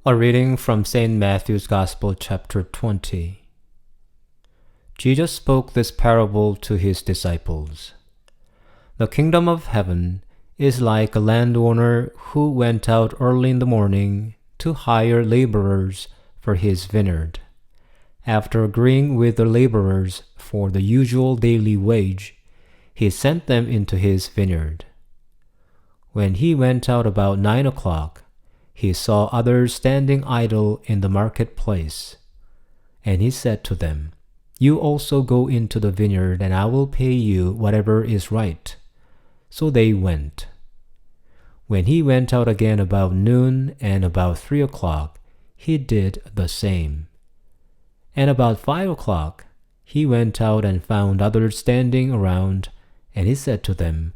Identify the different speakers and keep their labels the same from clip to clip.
Speaker 1: A reading from St. Matthew's Gospel, chapter 20. Jesus spoke this parable to his disciples. The kingdom of heaven is like a landowner who went out early in the morning to hire laborers for his vineyard. After agreeing with the laborers for the usual daily wage, he sent them into his vineyard. When he went out about 9 o'clock, he saw others standing idle in the marketplace. And he said to them, "You also go into the vineyard, and I will pay you whatever is right." So they went. When he went out again about noon and about 3 o'clock, he did the same. And about 5 o'clock, he went out and found others standing around, and he said to them,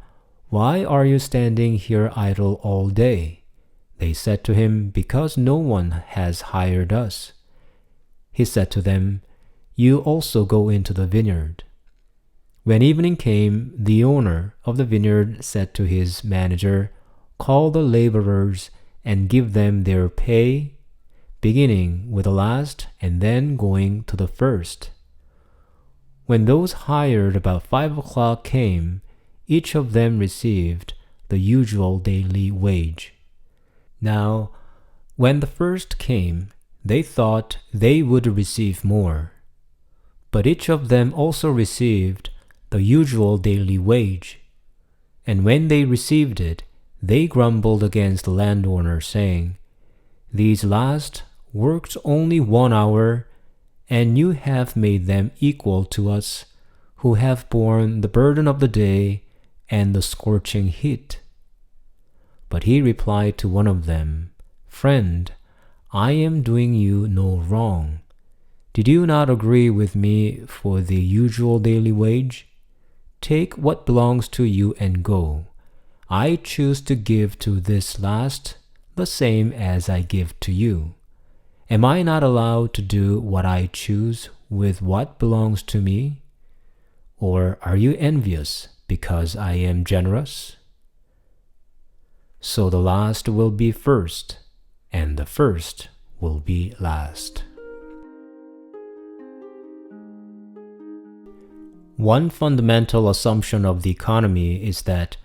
Speaker 1: "Why are you standing here idle all day?" They said to him, "Because no one has hired us." He said to them, "You also go into the vineyard." When evening came, the owner of the vineyard said to his manager, "Call the laborers and give them their pay, beginning with the last and then going to the first." When those hired about 5 o'clock came, each of them received the usual daily wage. Now, when the first came, they thought they would receive more. But each of them also received the usual daily wage. And when they received it, they grumbled against the landowner, saying, "These last worked only 1 hour, and you have made them equal to us, who have borne the burden of the day and the scorching heat." But he replied to one of them, "Friend, I am doing you no wrong. Did you not agree with me for the usual daily wage? Take what belongs to you and go. I choose to give to this last the same as I give to you. Am I not allowed to do what I choose with what belongs to me? Or are you envious because I am generous?" So the last will be first, and the first will be last. One fundamental assumption of the economy is that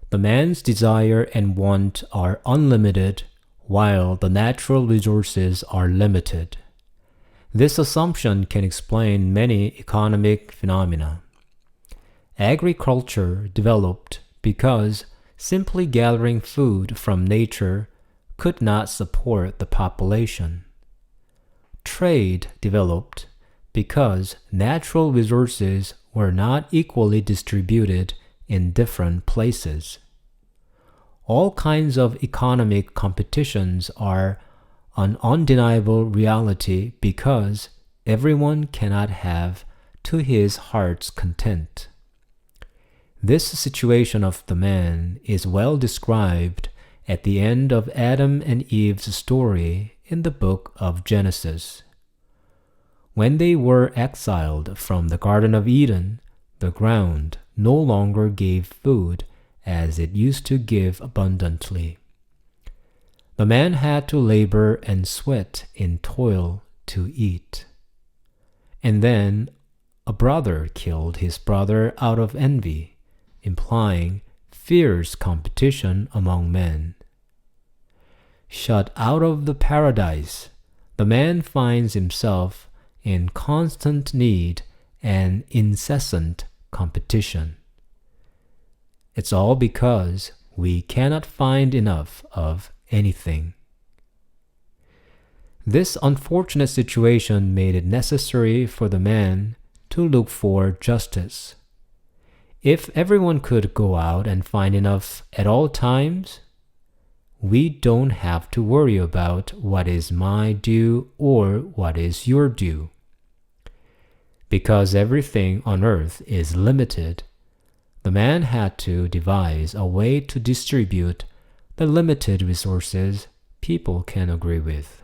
Speaker 1: the man's desire and want are unlimited, while the natural resources are limited. This assumption can explain many economic phenomena. Agriculture developed because simply gathering food from nature could not support the population. Trade developed because natural resources were not equally distributed in different places. All kinds of economic competitions are an undeniable reality because everyone cannot have to his heart's content. This situation of the man is well described at the end of Adam and Eve's story in the book of Genesis. When they were exiled from the Garden of Eden, the ground no longer gave food as it used to give abundantly. The man had to labor and sweat in toil to eat. And then a brother killed his brother out of envy, implying fierce competition among men. Shut out of the paradise, the man finds himself in constant need and incessant competition. It's all because we cannot find enough of anything. This unfortunate situation made it necessary for the man to look for justice. If everyone could go out and find enough at all times, we don't have to worry about what is my due or what is your due. Because everything on earth is limited, the man had to devise a way to distribute the limited resources people can agree with.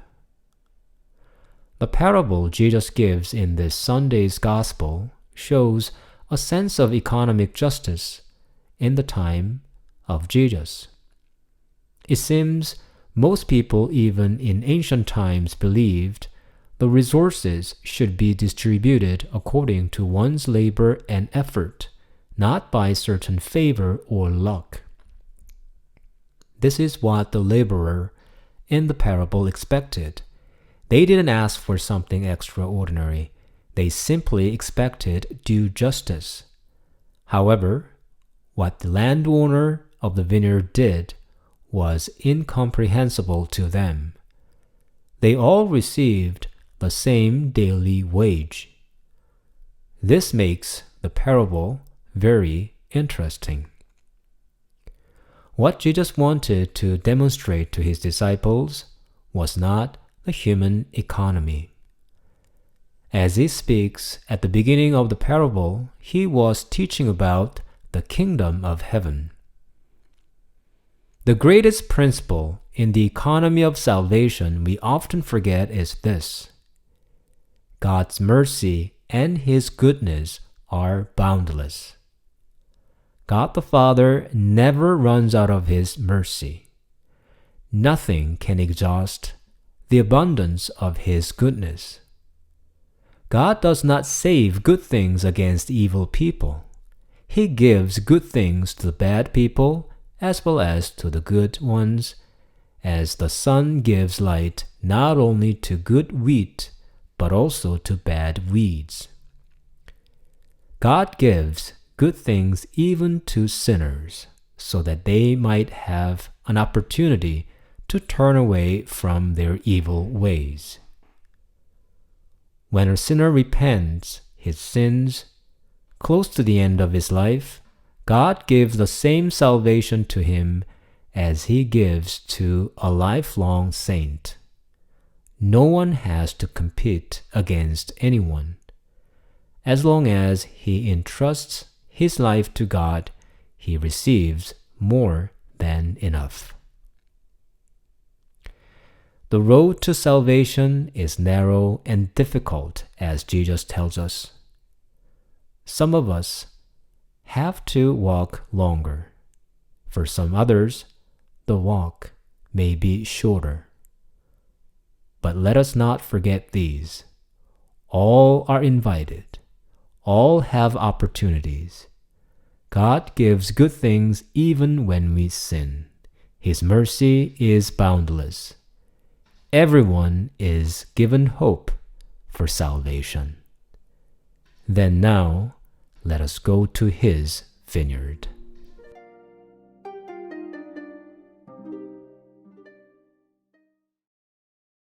Speaker 1: The parable Jesus gives in this Sunday's Gospel shows a sense of economic justice in the time of Jesus. It seems Most people, even in ancient times, believed the resources should be distributed according to one's labor and effort, not by certain favor or luck. This is what the laborer in the parable expected. They didn't ask for something extraordinary. They simply expected due justice. However, what the landowner of the vineyard did was incomprehensible to them. They all received the same daily wage. This makes the parable very interesting. What Jesus wanted to demonstrate to his disciples was not the human economy. As he speaks at the beginning of the parable, he was teaching about the kingdom of heaven. The greatest principle in the economy of salvation we often forget is this: God's mercy and his goodness are boundless. God the Father never runs out of his mercy. Nothing can exhaust the abundance of his goodness. God does not save good things against evil people. He gives good things to the bad people as well as to the good ones, as the sun gives light not only to good wheat but also to bad weeds. God gives good things even to sinners, so that they might have an opportunity to turn away from their evil ways. When a sinner repents his sins close to the end of his life, God gives the same salvation to him as he gives to a lifelong saint. No one has to compete against anyone. As long as he entrusts his life to God, he receives more than enough. The road to salvation is narrow and difficult, as Jesus tells us. Some of us have to walk longer. For some others, the walk may be shorter. But let us not forget these. All are invited. All have opportunities. God gives good things even when we sin. His mercy is boundless. Everyone is given hope for salvation. Then now, let us go to his vineyard.